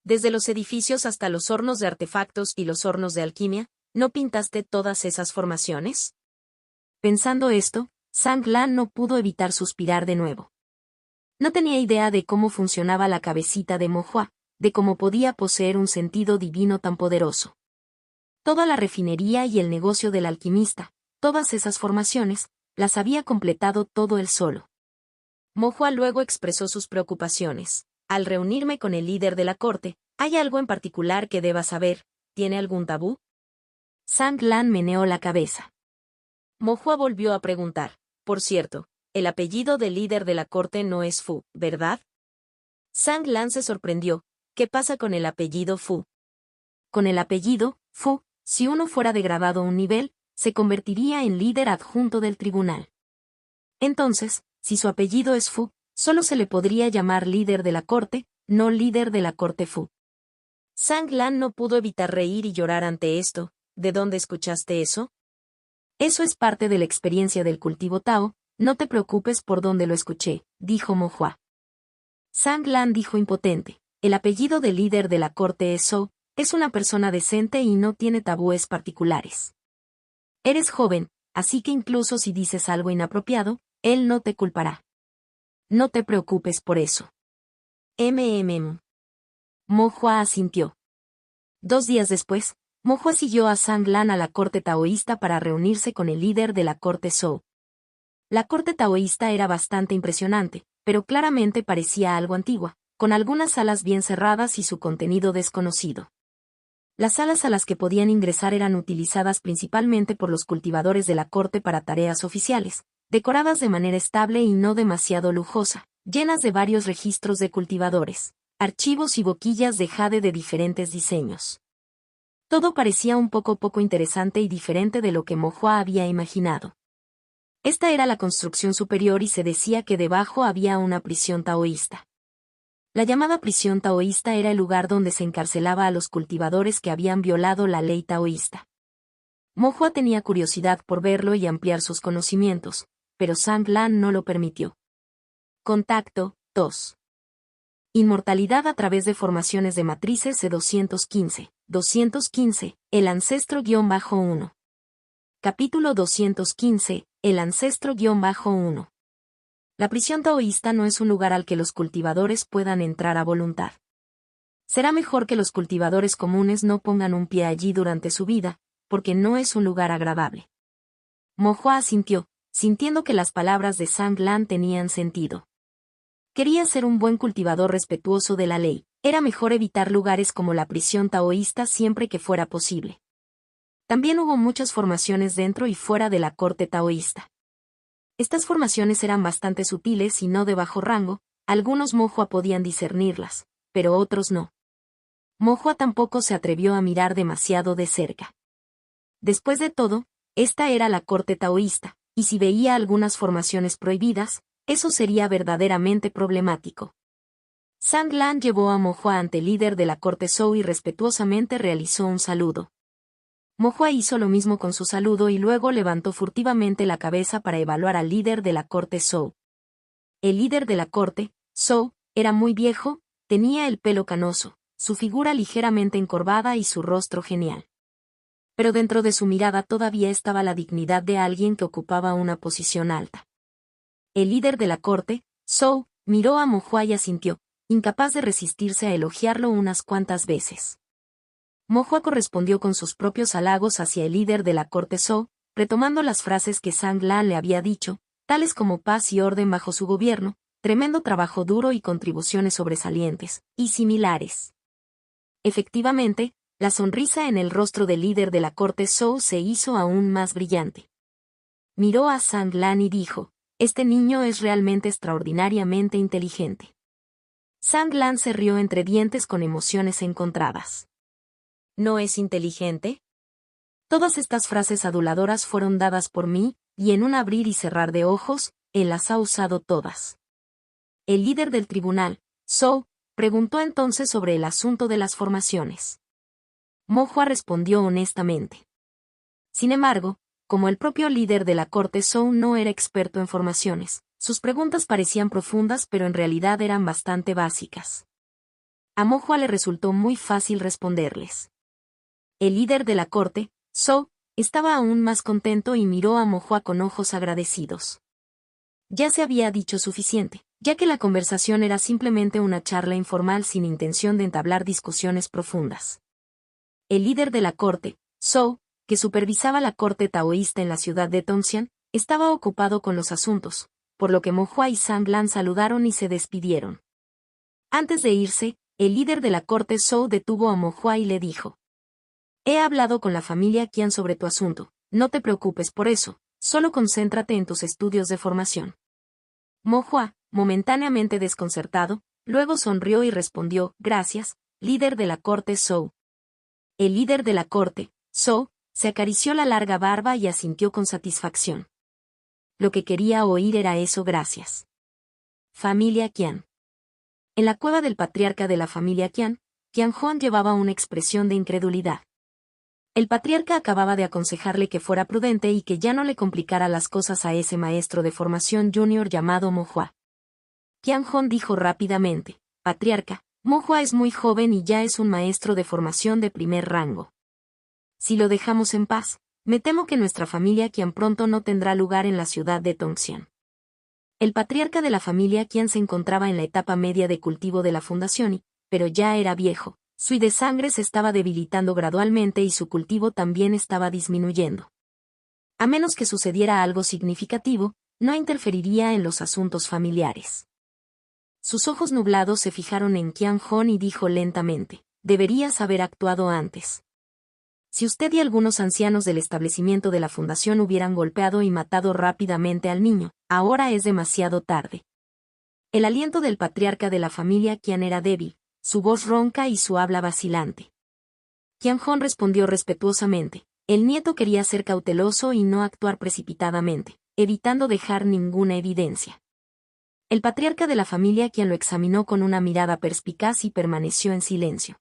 Desde los edificios hasta los hornos de artefactos y los hornos de alquimia, ¿no pintaste todas esas formaciones? Pensando esto, Sang Lan no pudo evitar suspirar de nuevo. No tenía idea de cómo funcionaba la cabecita de Mo Hua, de cómo podía poseer un sentido divino tan poderoso. Toda la refinería y el negocio del alquimista, todas esas formaciones, las había completado todo él solo. Mo Hua luego expresó sus preocupaciones. Al reunirme con el líder de la corte, ¿hay algo en particular que deba saber? ¿Tiene algún tabú? Sang Lan meneó la cabeza. Mo Hua volvió a preguntar. Por cierto, el apellido del líder de la corte no es Fu, ¿verdad? Sang Lan se sorprendió. ¿Qué pasa con el apellido Fu? Con el apellido, Fu, si uno fuera degradado un nivel, se convertiría en líder adjunto del tribunal. Entonces, si su apellido es Fu, solo se le podría llamar líder de la corte, no líder de la corte Fu. Sang Lan no pudo evitar reír y llorar ante esto. ¿De dónde escuchaste eso? Eso es parte de la experiencia del cultivo Tao, no te preocupes por dónde lo escuché, dijo Mo Hua. Sang Lan dijo impotente, el apellido del líder de la corte es Zhou, es una persona decente y no tiene tabúes particulares. Eres joven, así que incluso si dices algo inapropiado, él no te culpará. No te preocupes por eso. Mo Hua asintió. 2 días después, Mo Hua siguió a Sang Lan a la corte taoísta para reunirse con el líder de la corte Zhou. La corte taoísta era bastante impresionante, pero claramente parecía algo antigua, con algunas salas bien cerradas y su contenido desconocido. Las salas a las que podían ingresar eran utilizadas principalmente por los cultivadores de la corte para tareas oficiales, decoradas de manera estable y no demasiado lujosa, llenas de varios registros de cultivadores, archivos y boquillas de jade de diferentes diseños. Todo parecía un poco interesante y diferente de lo que Mo Hua había imaginado. Esta era la construcción superior y se decía que debajo había una prisión taoísta. La llamada prisión taoísta era el lugar donde se encarcelaba a los cultivadores que habían violado la ley taoísta. Mo Hua tenía curiosidad por verlo y ampliar sus conocimientos, pero Sang Lan no lo permitió. Contacto 2. Inmortalidad a través de formaciones de matrices C215. 215, el ancestro-1. Capítulo 215, el ancestro-1. La prisión taoísta no es un lugar al que los cultivadores puedan entrar a voluntad. Será mejor que los cultivadores comunes no pongan un pie allí durante su vida, porque no es un lugar agradable. Mo Hua asintió, sintiendo que las palabras de Sang Lan tenían sentido. Quería ser un buen cultivador respetuoso de la ley, era mejor evitar lugares como la prisión taoísta siempre que fuera posible. También hubo muchas formaciones dentro y fuera de la corte taoísta. Estas formaciones eran bastante sutiles y no de bajo rango, algunos Mo Hua podían discernirlas, pero otros no. Mo Hua tampoco se atrevió a mirar demasiado de cerca. Después de todo, esta era la corte taoísta, y si veía algunas formaciones prohibidas, eso sería verdaderamente problemático. Sang Lan llevó a Mo Hua ante el líder de la corte Zhou y respetuosamente realizó un saludo. Mo Hua hizo lo mismo con su saludo y luego levantó furtivamente la cabeza para evaluar al líder de la corte Zhou. El líder de la corte, Zhou, era muy viejo, tenía el pelo canoso, su figura ligeramente encorvada y su rostro genial. Pero dentro de su mirada todavía estaba la dignidad de alguien que ocupaba una posición alta. El líder de la corte, Zhou, miró a Mo Hua y asintió, incapaz de resistirse a elogiarlo unas cuantas veces. Mo Hua correspondió con sus propios halagos hacia el líder de la corte Zhou, retomando las frases que Sang Lan le había dicho, tales como paz y orden bajo su gobierno, tremendo trabajo duro y contribuciones sobresalientes, y similares. Efectivamente, la sonrisa en el rostro del líder de la corte Zhou se hizo aún más brillante. Miró a Sang Lan y dijo, este niño es realmente extraordinariamente inteligente. Sang Lan se rió entre dientes con emociones encontradas. ¿No es inteligente? Todas estas frases aduladoras fueron dadas por mí, y en un abrir y cerrar de ojos, él las ha usado todas. El líder del tribunal, Zhou, preguntó entonces sobre el asunto de las formaciones. Mo Hua respondió honestamente. Sin embargo, como el propio líder de la corte Zhou no era experto en formaciones, sus preguntas parecían profundas pero en realidad eran bastante básicas. A Mo Hua le resultó muy fácil responderles. El líder de la corte, Zhou, estaba aún más contento y miró a Mo Hua con ojos agradecidos. Ya se había dicho suficiente, ya que la conversación era simplemente una charla informal sin intención de entablar discusiones profundas. El líder de la corte, Zhou, que supervisaba la corte taoísta en la ciudad de Tongxian, estaba ocupado con los asuntos, por lo que Mo Hua y Zhang Lan saludaron y se despidieron. Antes de irse, el líder de la corte Zhou detuvo a Mo Hua y le dijo: «He hablado con la familia Qian sobre tu asunto, no te preocupes por eso, solo concéntrate en tus estudios de formación». Mo Hua, momentáneamente desconcertado, luego sonrió y respondió: «Gracias, líder de la corte Zhou». El líder de la corte, Zhou, se acarició la larga barba y asintió con satisfacción. Lo que quería oír era eso. Gracias. Familia Qian. En la cueva del patriarca de la familia Qian, Qianhuan llevaba una expresión de incredulidad. El patriarca acababa de aconsejarle que fuera prudente y que ya no le complicara las cosas a ese maestro de formación junior llamado Mo Hua. Qianhuan dijo rápidamente: «Patriarca, Mo Hua es muy joven y ya es un maestro de formación de primer rango. Si lo dejamos en paz, me temo que nuestra familia Qian pronto no tendrá lugar en la ciudad de Tongxian». El patriarca de la familia Qian se encontraba en la etapa media de cultivo de la fundación pero ya era viejo. Su de sangre se estaba debilitando gradualmente y su cultivo también estaba disminuyendo. A menos que sucediera algo significativo, no interferiría en los asuntos familiares. Sus ojos nublados se fijaron en Qianhuan y dijo lentamente: «Deberías haber actuado antes. Si usted y algunos ancianos del establecimiento de la fundación hubieran golpeado y matado rápidamente al niño, ahora es demasiado tarde». El aliento del patriarca de la familia Qian era débil, su voz ronca y su habla vacilante. Qianhuan respondió respetuosamente: «El nieto quería ser cauteloso y no actuar precipitadamente, evitando dejar ninguna evidencia». El patriarca de la familia Qian lo examinó con una mirada perspicaz y permaneció en silencio.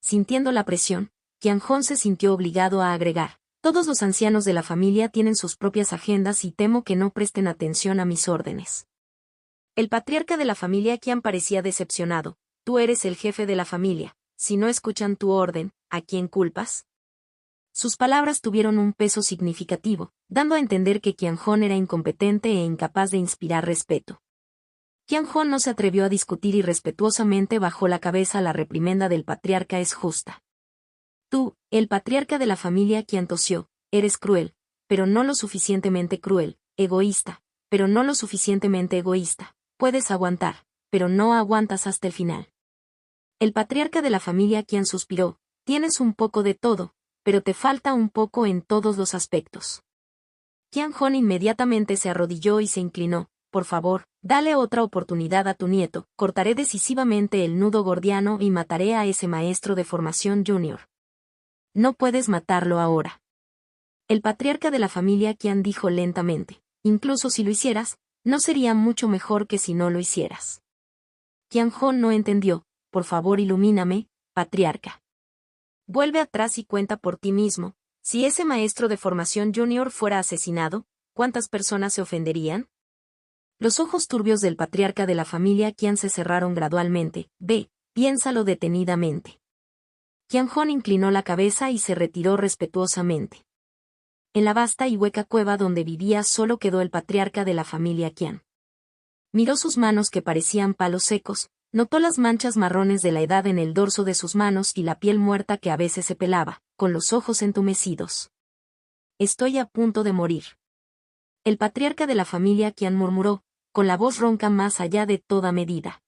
Sintiendo la presión, Qianhuan se sintió obligado a agregar: «Todos los ancianos de la familia tienen sus propias agendas y temo que no presten atención a mis órdenes». El patriarca de la familia Qian parecía decepcionado. «Tú eres el jefe de la familia, si no escuchan tu orden, ¿a quién culpas?». Sus palabras tuvieron un peso significativo, dando a entender que Qianhuan era incompetente e incapaz de inspirar respeto. Qianhuan no se atrevió a discutir y respetuosamente bajó la cabeza. «La reprimenda del patriarca es justa». «Tú, el patriarca de la familia Qian tosió, eres cruel, pero no lo suficientemente cruel, egoísta, pero no lo suficientemente egoísta, puedes aguantar, pero no aguantas hasta el final». El patriarca de la familia Qian suspiró: «Tienes un poco de todo, pero te falta un poco en todos los aspectos». Qianhuan inmediatamente se arrodilló y se inclinó: «Por favor, dale otra oportunidad a tu nieto, cortaré decisivamente el nudo gordiano y mataré a ese maestro de formación junior». «No puedes matarlo ahora». El patriarca de la familia Qian dijo lentamente: «Incluso si lo hicieras, no sería mucho mejor que si no lo hicieras». Qianhuan no entendió. «Por favor, ilumíname, patriarca. Vuelve atrás y cuenta por ti mismo. Si ese maestro de formación junior fuera asesinado, ¿cuántas personas se ofenderían?». Los ojos turbios del patriarca de la familia Qian se cerraron gradualmente. «Ve, piénsalo detenidamente». Qianhuan inclinó la cabeza y se retiró respetuosamente. En la vasta y hueca cueva donde vivía solo quedó el patriarca de la familia Qian. Miró sus manos que parecían palos secos. Notó las manchas marrones de la edad en el dorso de sus manos y la piel muerta que a veces se pelaba, con los ojos entumecidos. «Estoy a punto de morir». El patriarca de la familia Qian murmuró, con la voz ronca más allá de toda medida.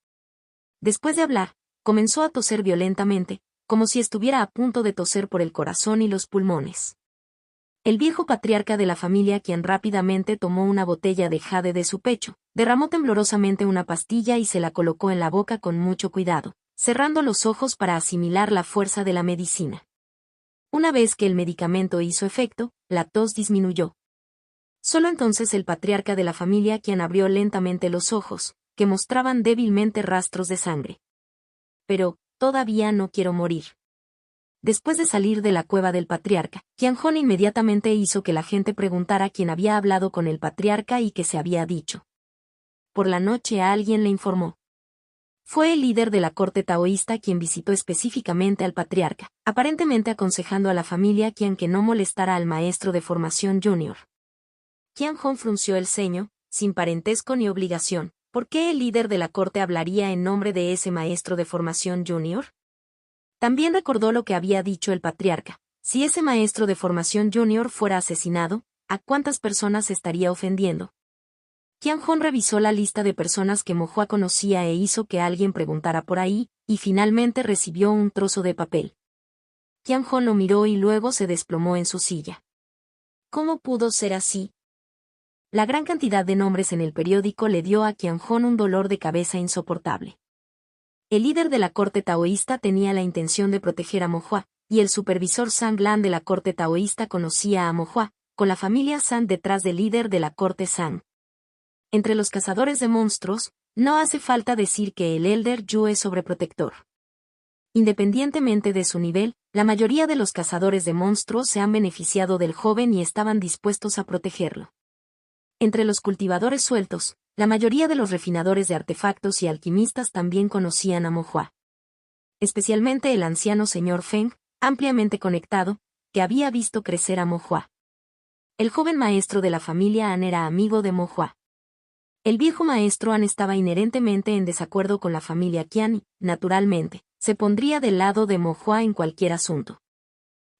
Después de hablar, comenzó a toser violentamente, como si estuviera a punto de toser por el corazón y los pulmones. El viejo patriarca de la familia Qian rápidamente tomó una botella de jade de su pecho, derramó temblorosamente una pastilla y se la colocó en la boca con mucho cuidado, cerrando los ojos para asimilar la fuerza de la medicina. Una vez que el medicamento hizo efecto, la tos disminuyó. Solo entonces el patriarca de la familia quien abrió lentamente los ojos, que mostraban débilmente rastros de sangre. Pero, todavía no quiero morir. Después de salir de la cueva del patriarca, Qianhong inmediatamente hizo que la gente preguntara quién había hablado con el patriarca y qué se había dicho. Por la noche alguien le informó. Fue el líder de la corte taoísta quien visitó específicamente al patriarca, aparentemente aconsejando a la familia quien que no molestara al maestro de formación junior. Qianhong frunció el ceño, sin parentesco ni obligación. ¿Por qué el líder de la corte hablaría en nombre de ese maestro de formación junior? También recordó lo que había dicho el patriarca. Si ese maestro de formación junior fuera asesinado, ¿a cuántas personas estaría ofendiendo? Qianhong revisó la lista de personas que Mo Hua conocía e hizo que alguien preguntara por ahí, y finalmente recibió un trozo de papel. Qianhong lo miró y luego se desplomó en su silla. ¿Cómo pudo ser así? La gran cantidad de nombres en el periódico le dio a Qianhong un dolor de cabeza insoportable. El líder de la corte taoísta tenía la intención de proteger a Mo Hua, y el supervisor Zhang Lan de la corte taoísta conocía a Mo Hua, con la familia Zhang detrás del líder de la corte Zhang. Entre los cazadores de monstruos, no hace falta decir que el Elder Yu es sobreprotector. Independientemente de su nivel, la mayoría de los cazadores de monstruos se han beneficiado del joven y estaban dispuestos a protegerlo. Entre los cultivadores sueltos, la mayoría de los refinadores de artefactos y alquimistas también conocían a Mo Hua. Especialmente el anciano señor Feng, ampliamente conectado, que había visto crecer a Mo Hua. El joven maestro de la familia An era amigo de Mo Hua. El viejo maestro An estaba inherentemente en desacuerdo con la familia Qian y, naturalmente, se pondría del lado de Mo Hua en cualquier asunto.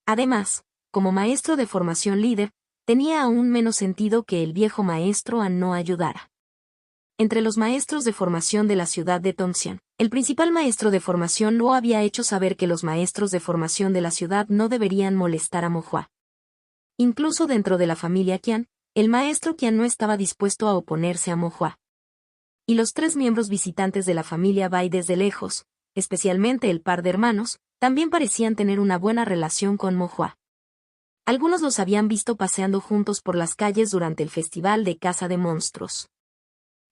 Además, como maestro de formación líder, tenía aún menos sentido que el viejo maestro An no ayudara. Entre los maestros de formación de la ciudad de Tongxian, el principal maestro de formación Luo había hecho saber que los maestros de formación de la ciudad no deberían molestar a Mo Hua. Incluso dentro de la familia Qian, el maestro Qian no estaba dispuesto a oponerse a Mo Hua. Y los 3 miembros visitantes de la familia Bai desde lejos, especialmente el par de hermanos, también parecían tener una buena relación con Mo Hua. Algunos los habían visto paseando juntos por las calles durante el festival de caza de monstruos.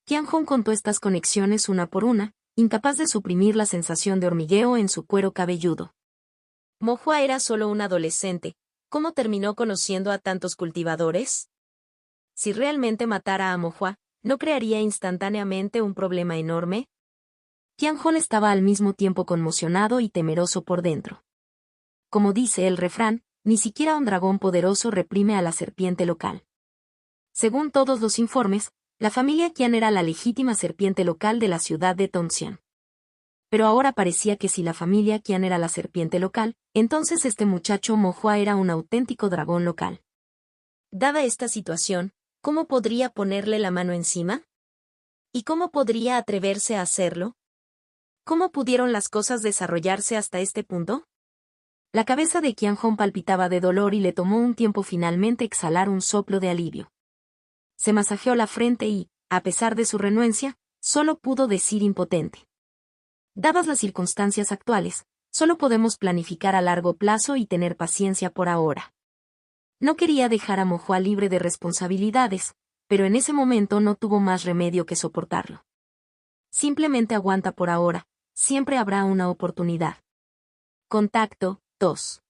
Qianhong contó estas conexiones una por una, incapaz de suprimir la sensación de hormigueo en su cuero cabelludo. Mo Hua era solo un adolescente. ¿Cómo terminó conociendo a tantos cultivadores? Si realmente matara a Mo Hua, ¿no crearía instantáneamente un problema enorme? Qianhong estaba al mismo tiempo conmocionado y temeroso por dentro. Como dice el refrán, ni siquiera un dragón poderoso reprime a la serpiente local. Según todos los informes, la familia Qian era la legítima serpiente local de la ciudad de Tongxian. Pero ahora parecía que si la familia Qian era la serpiente local, entonces este muchacho Mo Hua era un auténtico dragón local. Dada esta situación, ¿cómo podría ponerle la mano encima? ¿Y cómo podría atreverse a hacerlo? ¿Cómo pudieron las cosas desarrollarse hasta este punto? La cabeza de Qianhong palpitaba de dolor y le tomó un tiempo finalmente exhalar un soplo de alivio. Se masajeó la frente y, a pesar de su renuencia, solo pudo decir impotente. Dadas las circunstancias actuales, solo podemos planificar a largo plazo y tener paciencia por ahora. No quería dejar a Mo Hua libre de responsabilidades, pero en ese momento no tuvo más remedio que soportarlo. Simplemente aguanta por ahora, siempre habrá una oportunidad. Contacto, 2.